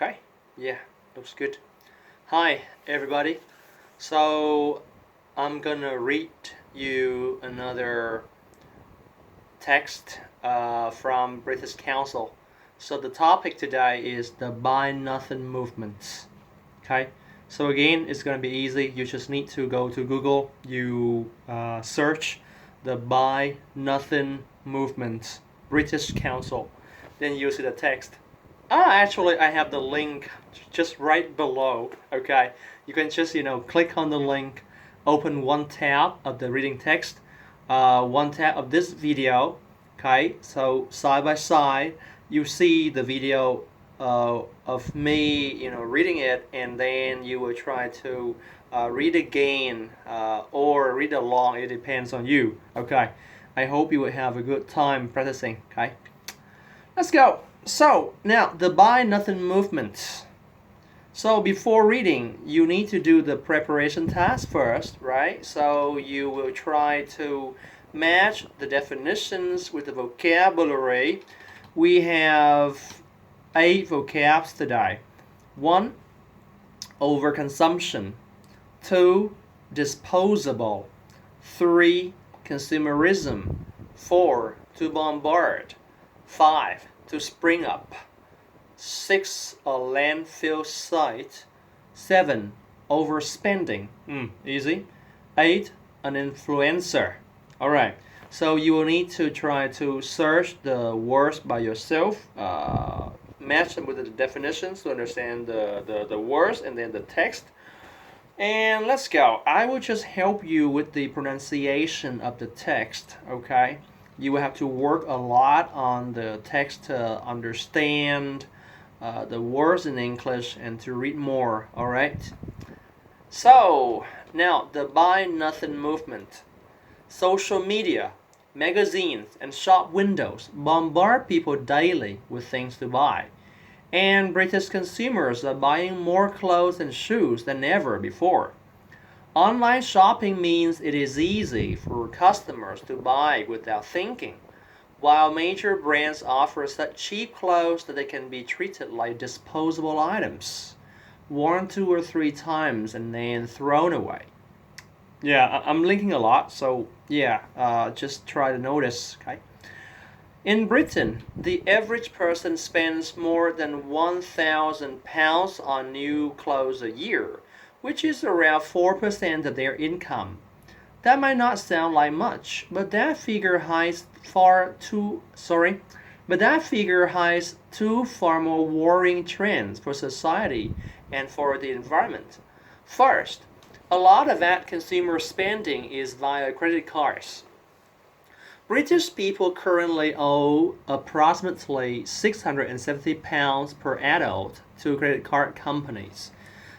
Okay, yeah, looks good. Hi, everybody. So I'm gonna read you another text from British Council. So the topic today is the Buy Nothing movement. Okay, so again, it's gonna be easy. You just need to go to Google. You search the Buy Nothing movement, British Council. Then you see the text. Actually, I have the link just right below. Okay, you can just click on the link, open one tab of the reading text, one tab of this video. Okay, so side by side, you see the video of me, reading it, and then you will try to read again or read along. It depends on you. Okay, I hope you will have a good time practicing. Okay, let's go. So now the Buy Nothing movement. So before reading, you need to do the preparation task first, right? So you will try to match the definitions with the vocabulary. We have 8 vocabs today. 1. Overconsumption. 2. Disposable. 3. Consumerism. 4. To bombard. 5. To spring up. 6. A landfill site. 7. Overspending. Easy. 8. An influencer. Alright, so you will need to try to search the words by yourself, match them with the definitions to understand the words and then the text. And let's go. I will just help you with the pronunciation of the text, okay? You will have to work a lot on the text to understand the words in English and to read more, alright? So, now the Buy Nothing movement. Social media, magazines, and shop windows bombard people daily with things to buy. And British consumers are buying more clothes and shoes than ever before. Online shopping means it is easy for customers to buy without thinking, while major brands offer such cheap clothes that they can be treated like disposable items, worn 2 or 3 times and then thrown away. Yeah, I'm linking a lot, so yeah, just try to notice, okay? In Britain, the average person spends more than £1,000 on new clothes a year, which is around 4% of their income. That might not sound like much, but that figure hides two far more worrying trends for society and for the environment. First, a lot of that consumer spending is via credit cards. British people currently owe approximately £670 per adult to credit card companies.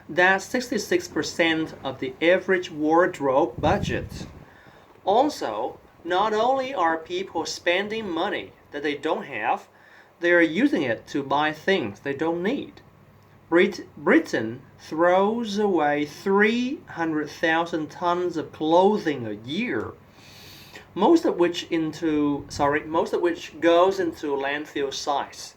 That's 66% of the average wardrobe budget. Also, not only are people spending money that they don't have, they are using it to buy things they don't need. Britain throws away 300,000 tons of clothing a year, most of which goes into landfill sites.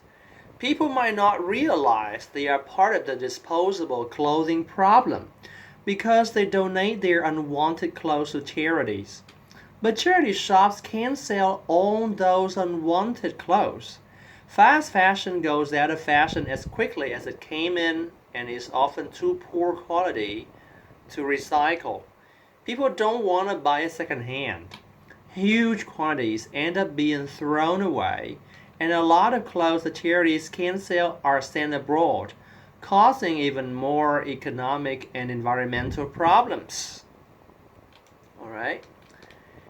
People might not realize they are part of the disposable clothing problem because they donate their unwanted clothes to charities. But charity shops can't sell all those unwanted clothes. Fast fashion goes out of fashion as quickly as it came in and is often too poor quality to recycle. People don't want to buy it secondhand. Huge quantities end up being thrown away, and a lot of clothes that charities can't sell are sent abroad, causing even more economic and environmental problems. Alright?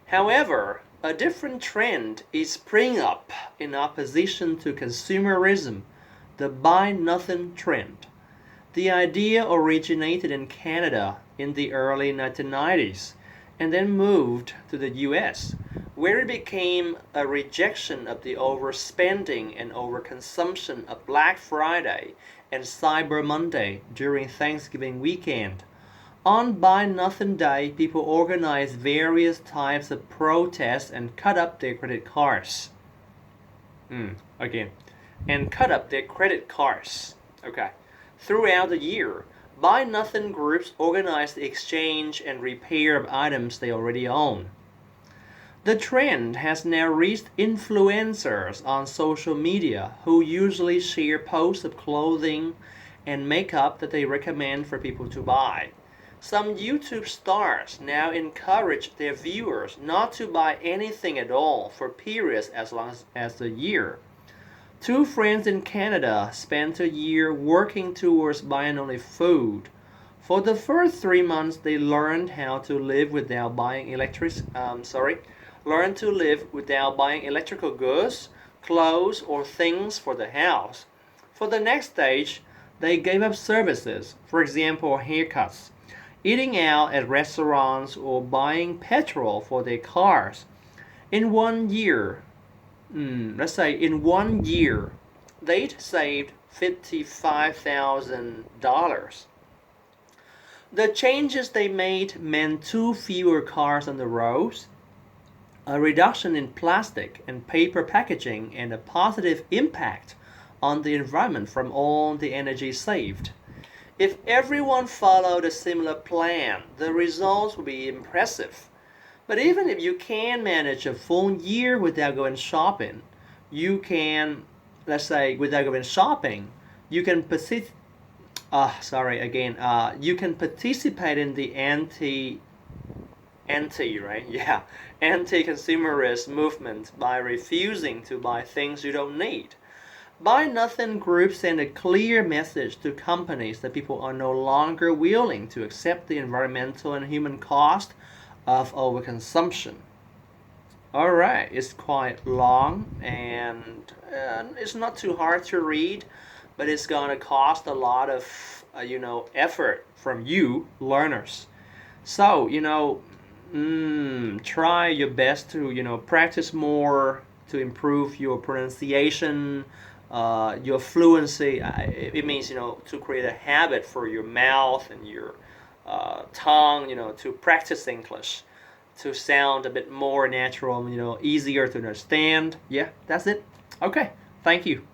However, a different trend is springing up in opposition to consumerism, the Buy Nothing trend. The idea originated in Canada in the early 1990s and then moved to the US, where it became a rejection of the overspending and overconsumption of Black Friday and Cyber Monday during Thanksgiving weekend. On Buy Nothing Day, people organized various types of protests and cut up their credit cards. And cut up their credit cards. Okay, Throughout the year, buy nothing groups organize the exchange and repair of items they already own. The trend has now reached influencers on social media who usually share posts of clothing and makeup that they recommend for people to buy. Some YouTube stars now encourage their viewers not to buy anything at all for periods as long as a year. Two friends in Canada spent a year working towards buying only food. For the first 3 months, they learned how to live without buying electrical goods, clothes, or things for the house. For the next stage, they gave up services, for example, haircuts, eating out at restaurants, or buying petrol for their cars. In 1 year, in 1 year, they'd saved $55,000. The changes they made meant two fewer cars on the roads, a reduction in plastic and paper packaging, and a positive impact on the environment from all the energy saved. If everyone followed a similar plan, the results would be impressive. But even if you can manage a full year without going shopping, you can, let's say, without going shopping, you can you can participate in the anti-consumerist movement by refusing to buy things you don't need. Buy Nothing groups send a clear message to companies that people are no longer willing to accept the environmental and human cost of overconsumption. Alright, it's quite long and it's not too hard to read, but it's gonna cost a lot of effort from you learners. So try your best to practice more to improve your pronunciation, your fluency. It means to create a habit for your mouth and your tongue, to practice English, to sound a bit more natural, easier to understand. Yeah, that's it. Okay, thank you.